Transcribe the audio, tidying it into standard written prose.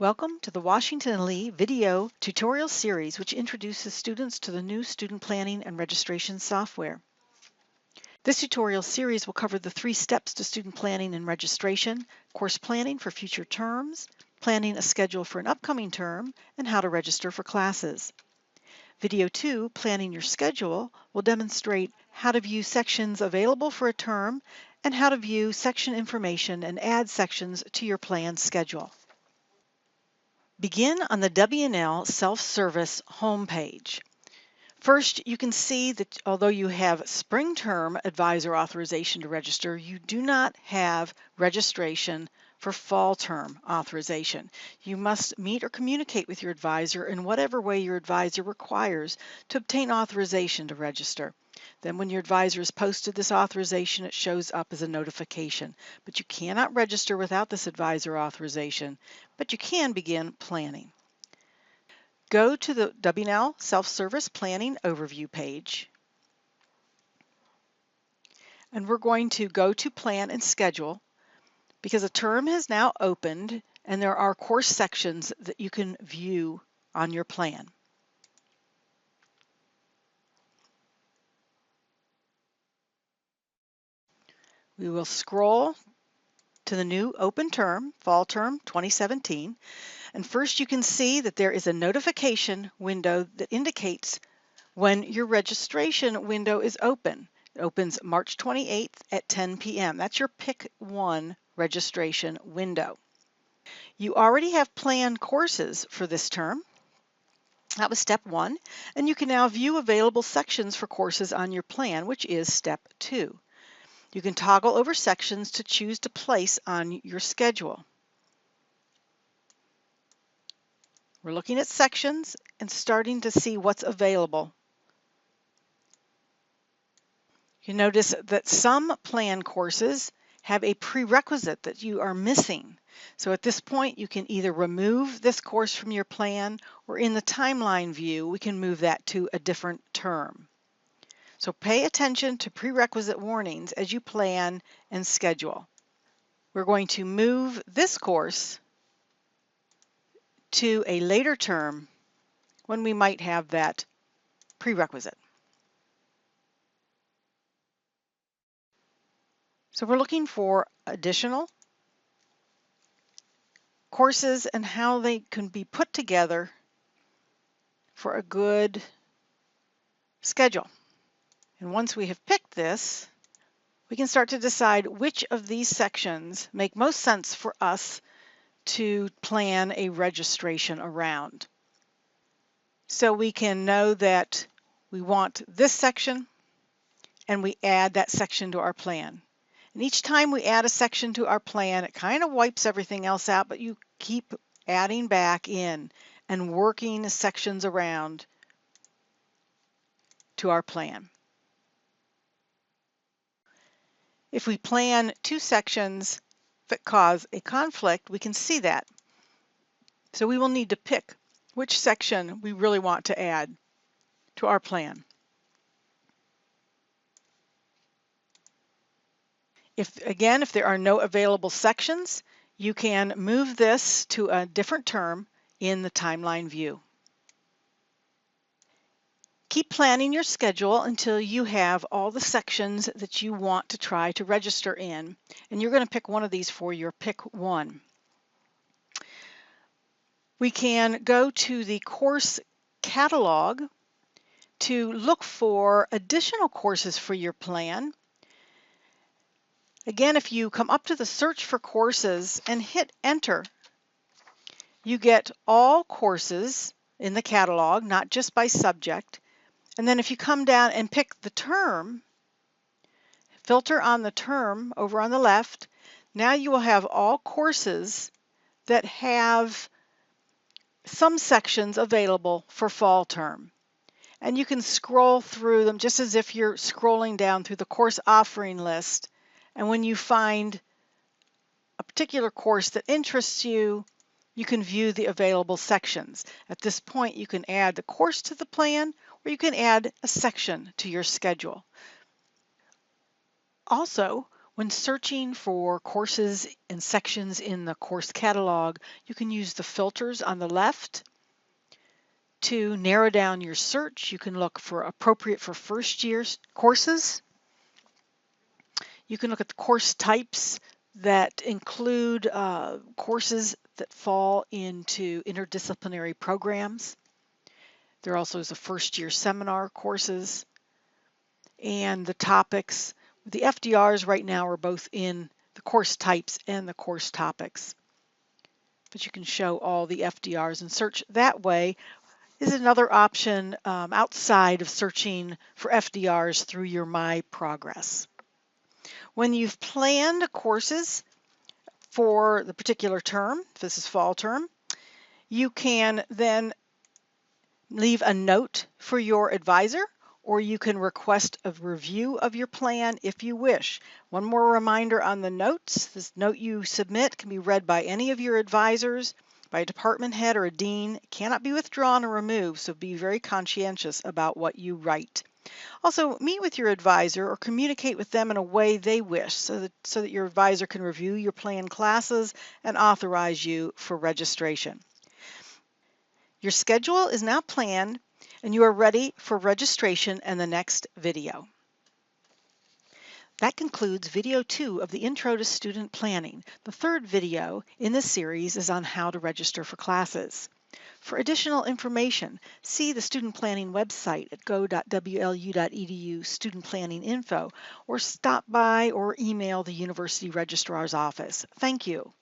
Welcome to the Washington & Lee video tutorial series, which introduces students to the new student planning and registration software. This tutorial series will cover the 3 steps to student planning and registration: course planning for future terms, planning a schedule for an upcoming term, and how to register for classes. Video 2, Planning Your Schedule, will demonstrate how to view sections available for a term and how to view section information and add sections to your planned schedule. Begin on the W&L self-service homepage. First, you can see that although you have spring term advisor authorization to register, you do not have registration for fall term authorization. You must meet or communicate with your advisor in whatever way your advisor requires to obtain authorization to register. Then when your advisor has posted this authorization, it shows up as a notification. But you cannot register without this advisor authorization, but you can begin planning. Go to the W&L Self-Service Planning Overview page, and we're going to go to Plan and Schedule because a term has now opened and there are course sections that you can view on your plan. We will scroll to the new open term, Fall Term 2017, and first you can see that there is a notification window that indicates when your registration window is open. It opens March 28th at 10 p.m. That's your Pick 1 registration window. You already have planned courses for this term. That was step 1, and you can now view available sections for courses on your plan, which is step 2. You can toggle over sections to choose to place on your schedule. We're looking at sections and starting to see what's available. You notice that some plan courses have a prerequisite that you are missing. So at this point, you can either remove this course from your plan, or in the timeline view, we can move that to a different term. So pay attention to prerequisite warnings as you plan and schedule. We're going to move this course to a later term when we might have that prerequisite. So we're looking for additional courses and how they can be put together for a good schedule. And once we have picked this, we can start to decide which of these sections make most sense for us to plan a registration around. So we can know that we want this section and we add that section to our plan. And each time we add a section to our plan, it kind of wipes everything else out, but you keep adding back in and working sections around to our plan. If we plan 2 sections that cause a conflict, we can see that. So we will need to pick which section we really want to add to our plan. If there are no available sections, you can move this to a different term in the timeline view. Keep planning your schedule until you have all the sections that you want to try to register in, and you're going to pick one of these for your Pick 1. We can go to the course catalog to look for additional courses for your plan. Again, if you come up to the search for courses and hit enter, you get all courses in the catalog, not just by subject. And then if you come down and pick the term, filter on the term over on the left, now you will have all courses that have some sections available for fall term. And you can scroll through them just as if you're scrolling down through the course offering list. And when you find a particular course that interests you, you can view the available sections. At this point, you can add the course to the plan, or you can add a section to your schedule. Also, When searching for courses and sections in the course catalog, you can use the filters on the left to narrow down your search. You can look for appropriate for first year courses. You can look at the course types that include courses that fall into interdisciplinary programs. There also is a first year seminar courses, and the topics. The FDRs right now are both in the course types and the course topics. But you can show all the FDRs and search that way is another option outside of searching for FDRs through your My Progress. When you've planned courses for the particular term, if this is fall term, you can then leave a note for your advisor, or you can request a review of your plan if you wish. One more reminder on the notes. This note you submit can be read by any of your advisors, by a department head or a dean. It cannot be withdrawn or removed, so be very conscientious about what you write. Also, meet with your advisor or communicate with them in a way they wish so that your advisor can review your planned classes and authorize you for registration. Your schedule is now planned and you are ready for registration in the next video. That concludes video 2 of the Intro to Student Planning. The third video in this series is on how to register for classes. For additional information, see the Student Planning website at go.wlu.edu Student Planning Info, or stop by or email the University Registrar's office. Thank you.